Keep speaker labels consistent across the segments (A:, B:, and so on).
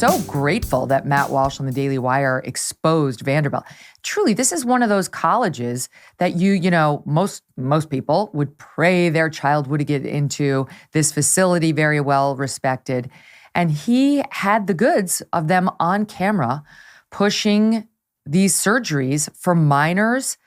A: so grateful that Matt Walsh on the Daily Wire exposed Vanderbilt. Truly, this is one of those colleges that most people would pray their child would get into. This facility, very well respected. And he had the goods of them on camera pushing these surgeries for minors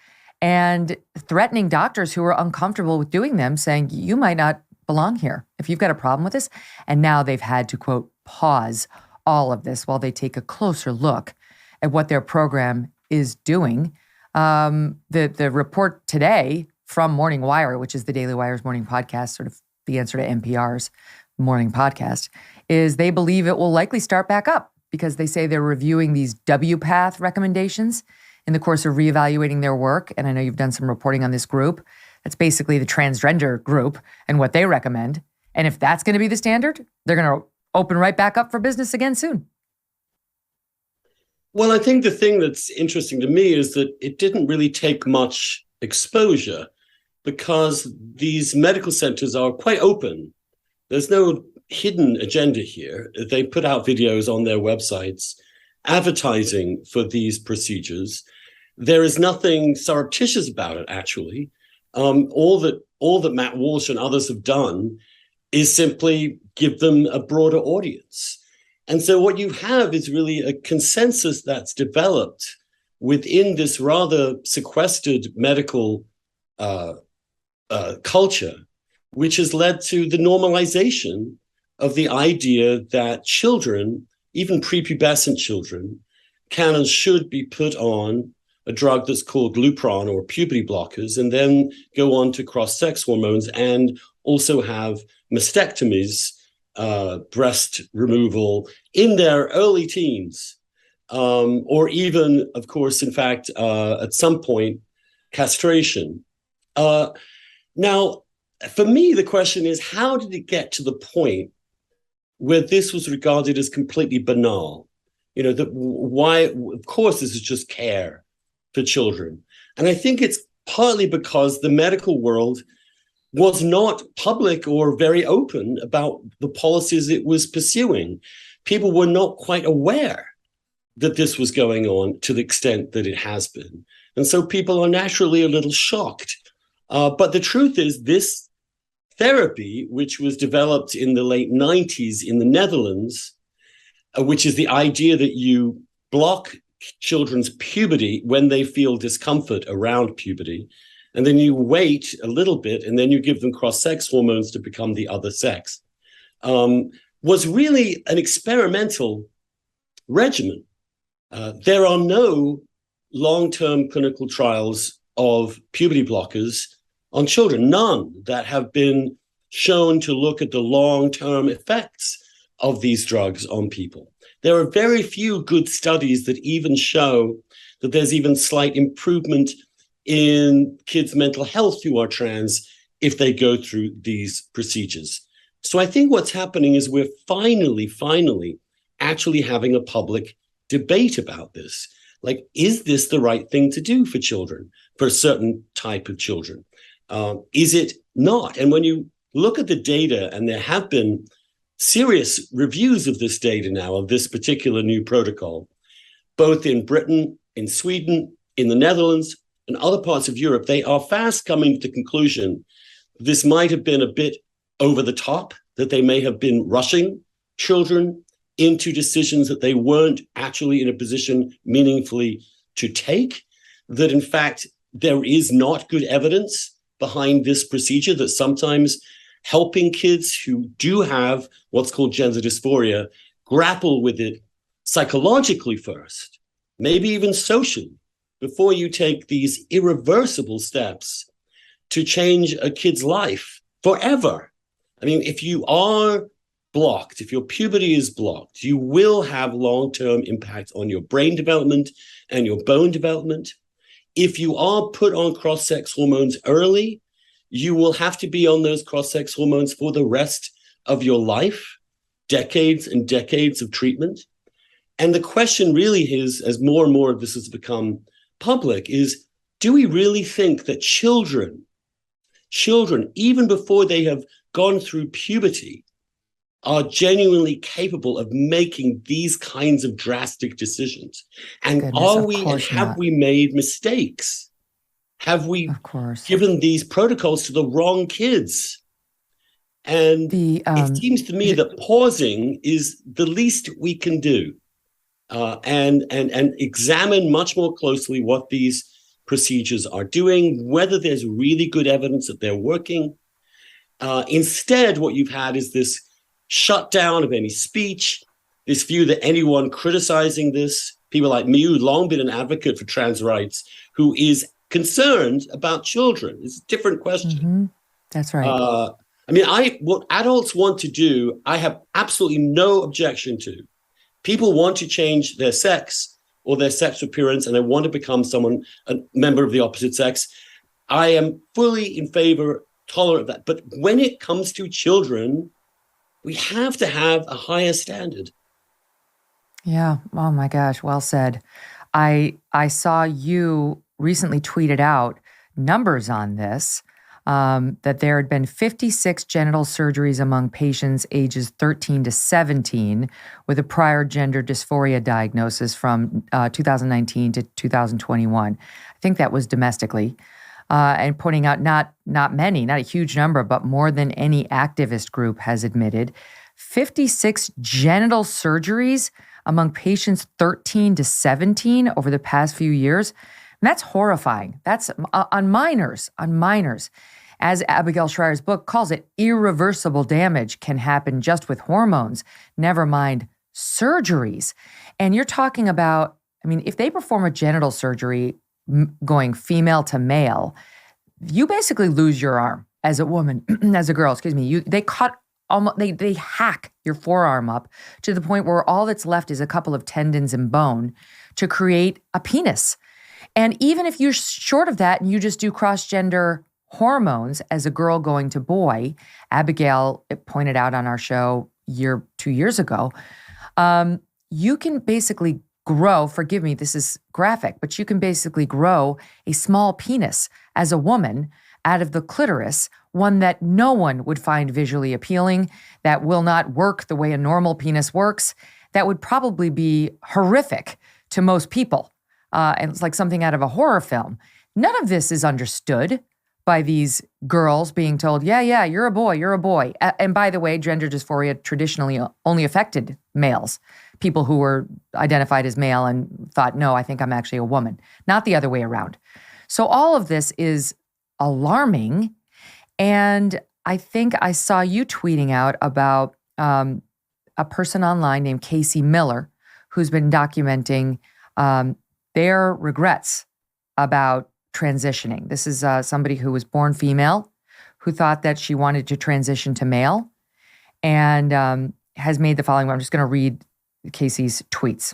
A: and threatening doctors who were uncomfortable with doing them, saying, you might not belong here if you've got a problem with this. And now they've had to, quote, pause all of this while they take a closer look at what their program is doing. The report today from Morning Wire, which is the Daily Wire's morning podcast, sort of the answer to NPR's morning podcast, is they believe it will likely start back up because they say they're reviewing these WPATH recommendations in the course of reevaluating their work. And I know you've done some reporting on this group. That's basically the transgender group and what they recommend. And if that's going to be the standard, they're going to open right back up for business again soon.
B: Well, I think the thing that's interesting to me is that it didn't really take much exposure because these medical centers are quite open. There's no hidden agenda here. They put out videos on their websites advertising for these procedures. There is nothing surreptitious about it, actually. All that Matt Walsh and others have done is simply give them a broader audience. And so what you have is really a consensus that's developed within this rather sequestered medical culture, which has led to the normalization of the idea that children, even prepubescent children, can and should be put on a drug that's called Lupron or puberty blockers, and then go on to cross-sex hormones and also have mastectomies, breast removal in their early teens, or even, of course, in fact, at some point, castration. Now, for me, the question is, how did it get to the point where this was regarded as completely banal? Why, of course, this is just care for children. And I think it's partly because the medical world was not public or very open about the policies it was pursuing. People were not quite aware that this was going on to the extent that it has been. And so people are naturally a little shocked. But the truth is, this therapy, which was developed in the late 90s in the Netherlands, which is the idea that you block children's puberty when they feel discomfort around puberty, and then you wait a little bit, and then you give them cross-sex hormones to become the other sex, was really an experimental regimen. There are no long-term clinical trials of puberty blockers on children, none that have been shown to look at the long-term effects of these drugs on people. There are very few good studies that even show that there's even slight improvement in kids' mental health who are trans if they go through these procedures. So I think what's happening is we're finally actually having a public debate about this. Like, is this the right thing to do for children, for a certain type of children? Is it not? And when you look at the data, and there have been serious reviews of this data now, of this particular new protocol, both in Britain, in Sweden, in the Netherlands, and other parts of Europe, they are fast coming to the conclusion this might have been a bit over the top, that they may have been rushing children into decisions that they weren't actually in a position meaningfully to take, that in fact, there is not good evidence behind this procedure, that sometimes helping kids who do have what's called gender dysphoria grapple with it psychologically first, maybe even socially, before you take these irreversible steps to change a kid's life forever. I mean, if you are blocked, if your puberty is blocked, you will have long-term impact on your brain development and your bone development. If you are put on cross-sex hormones early, you will have to be on those cross-sex hormones for the rest of your life, decades and decades of treatment. And the question really is, as more and more of this has become public, is, do we really think that children, even before they have gone through puberty, are genuinely capable of making these kinds of drastic decisions? And
A: Goodness, of
B: and
A: course
B: have
A: not.
B: we made mistakes? Have we
A: Of course.
B: given these protocols to the wrong kids? And it seems to me that pausing is the least we can do, and examine much more closely what these procedures are doing, whether there's really good evidence that they're working. Instead, what you've had is this shutdown of any speech, this view that anyone criticizing this, people like me who've long been an advocate for trans rights, who is concerned about children, is a different question.
A: Mm-hmm. That's right.
B: I mean, what adults want to do, I have absolutely no objection to. People want to change their sex or their sexual appearance, and they want to become a member of the opposite sex. I am fully in favor, tolerant of that. But when it comes to children, we have to have a higher standard.
A: Yeah. Oh my gosh. Well said. I saw you recently tweeted out numbers on this, that there had been 56 genital surgeries among patients ages 13 to 17 with a prior gender dysphoria diagnosis from 2019 to 2021. I think that was domestically. And pointing out not many, not a huge number, but more than any activist group has admitted. 56 genital surgeries among patients 13 to 17 over the past few years. And that's horrifying. That's on minors. As Abigail Shrier's book calls it, irreversible damage can happen just with hormones, never mind surgeries. And you're talking about, I mean, if they perform a genital surgery going female to male, you basically lose your arm as a woman, as a girl, excuse me. They hack your forearm up to the point where all that's left is a couple of tendons and bone to create a penis. And even if you're short of that and you just do cross-gender hormones as a girl going to boy, Abigail pointed out on our show 2 years ago, you can basically grow, forgive me, this is graphic, but you can basically grow a small penis as a woman out of the clitoris, one that no one would find visually appealing, that will not work the way a normal penis works, that would probably be horrific to most people. And it's like something out of a horror film. None of this is understood by these girls being told, yeah, you're a boy. And by the way, gender dysphoria traditionally only affected males, people who were identified as male and thought, no, I think I'm actually a woman, not the other way around. So all of this is alarming. And I think I saw you tweeting out about a person online named Casey Miller, who's been documenting their regrets about transitioning. This is somebody who was born female, who thought that she wanted to transition to male, and has made the following. I'm just going to read Casey's tweets,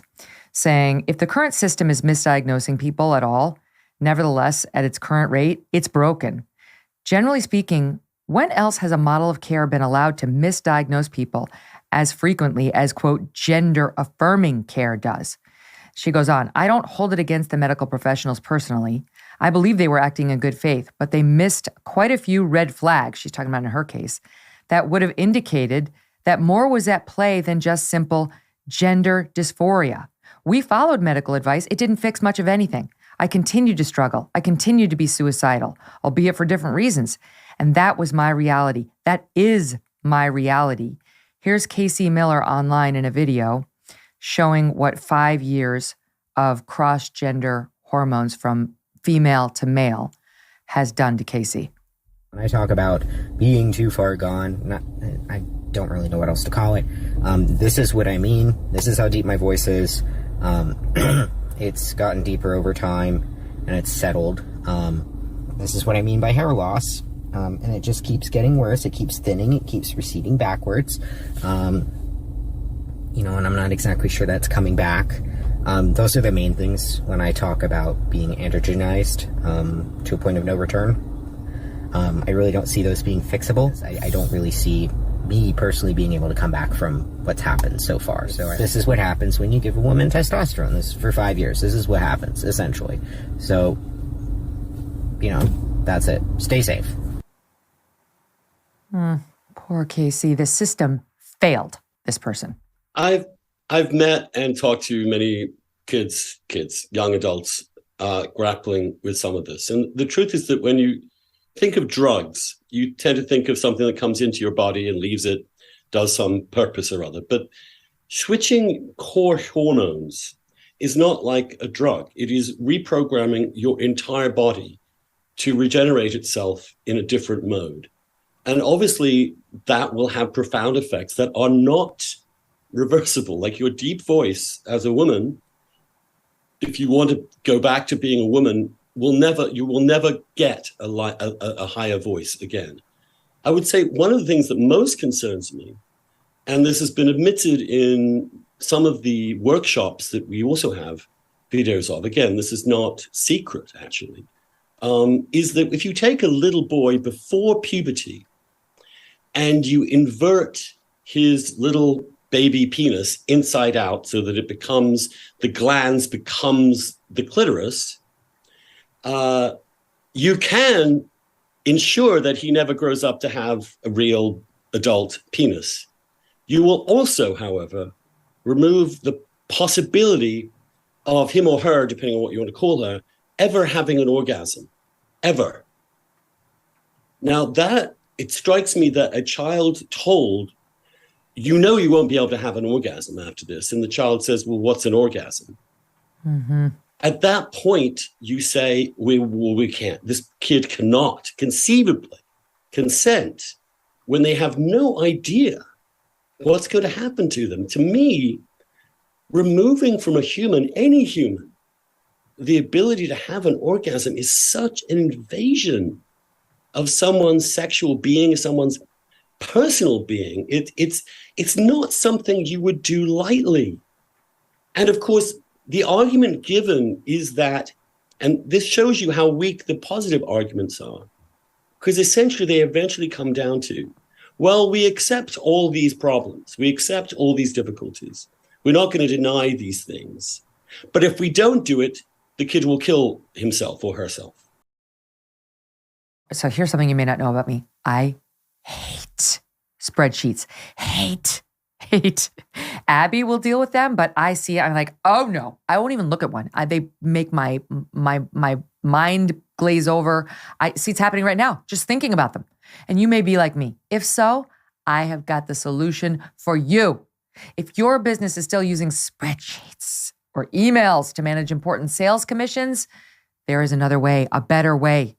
A: saying, if the current system is misdiagnosing people at all, nevertheless, at its current rate, it's broken. Generally speaking, when else has a model of care been allowed to misdiagnose people as frequently as, quote, gender-affirming care does? She goes on, I don't hold it against the medical professionals personally. I believe they were acting in good faith, but they missed quite a few red flags, she's talking about in her case, that would have indicated that more was at play than just simple gender dysphoria. We followed medical advice. It didn't fix much of anything. I continued to struggle. I continued to be suicidal, albeit for different reasons. And that was my reality. That is my reality. Here's Casey Miller online in a video showing what 5 years of cross-gender hormones from female to male has done to Casey.
C: When I talk about being too far gone, I don't really know what else to call it. This is what I mean. This is how deep my voice is. It's gotten deeper over time, and it's settled. This is what I mean by hair loss. And it just keeps getting worse. It keeps thinning. It keeps receding backwards. And I'm not exactly sure that's coming back. Those are the main things when I talk about being androgenized to a point of no return. I really don't see those being fixable. I don't really see me personally being able to come back from what's happened so far. So this is what happens when you give a woman testosterone. This is for 5 years. This is what happens, essentially. So, that's it. Stay safe.
A: Poor Casey. The system failed this person?
B: I've met and talked to many kids, young adults grappling with some of this. And the truth is that when you think of drugs, you tend to think of something that comes into your body and leaves it, does some purpose or other. But switching core hormones is not like a drug. It is reprogramming your entire body to regenerate itself in a different mode. And obviously, that will have profound effects that are not reversible. Like your deep voice as a woman, if you want to go back to being a woman, you will never get a higher voice again. I would say one of the things that most concerns me, and this has been admitted in some of the workshops that we also have videos of, again, this is not secret actually, is that if you take a little boy before puberty and you invert his little baby penis inside out so that the glands becomes the clitoris, you can ensure that he never grows up to have a real adult penis. You will also, however, remove the possibility of him or her, depending on what you want to call her, ever having an orgasm, ever. Now it strikes me that a child told, you won't be able to have an orgasm after this. And the child says, well, what's an orgasm? Mm-hmm. At that point, you say, we can't. This kid cannot conceivably consent when they have no idea what's going to happen to them. To me, removing from a human, any human, the ability to have an orgasm is such an invasion of someone's sexual being, someone's personal being. It's not something you would do lightly. And of course, the argument given is that, and this shows you how weak the positive arguments are, because essentially they eventually come down to, well, we accept all these problems. We accept all these difficulties. We're not going to deny these things. But if we don't do it, the kid will kill himself or herself.
A: So here's something you may not know about me. I hate spreadsheets. Hate. Abby will deal with them, but I see it. I'm like, oh no, I won't even look at one. They make my mind glaze over. I see it's happening right now, just thinking about them. And you may be like me. If so, I have got the solution for you. If your business is still using spreadsheets or emails to manage important sales commissions, there is another way, a better way.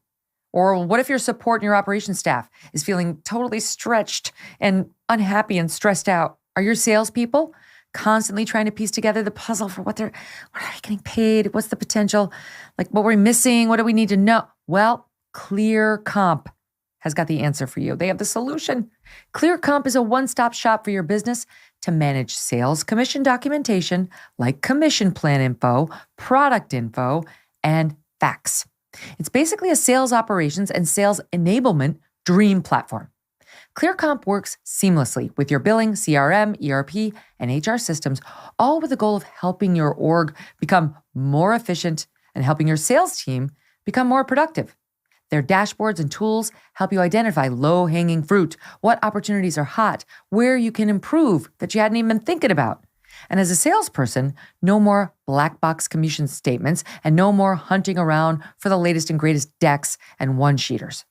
A: Or what if your support and your operations staff is feeling totally stretched and unhappy and stressed out? Are your salespeople constantly trying to piece together the puzzle for what are they getting paid? What's the potential? Like, what we're missing? What do we need to know? Well, Clear Comp has got the answer for you. They have the solution. Clear Comp is a one-stop shop for your business to manage sales commission documentation like commission plan info, product info, and facts. It's basically a sales operations and sales enablement dream platform. ClearComp works seamlessly with your billing, CRM, ERP, and HR systems, all with the goal of helping your org become more efficient and helping your sales team become more productive. Their dashboards and tools help you identify low-hanging fruit, what opportunities are hot, where you can improve that you hadn't even been thinking about. And as a salesperson, no more black box commission statements and no more hunting around for the latest and greatest decks and one-sheeters.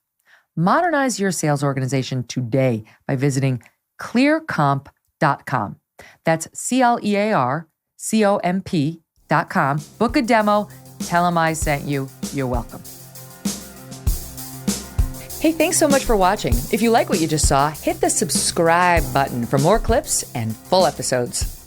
A: Modernize your sales organization today by visiting clearcomp.com. That's ClearComp.com. Book a demo. Tell them I sent you. You're welcome. Hey, thanks so much for watching. If you like what you just saw, hit the subscribe button for more clips and full episodes.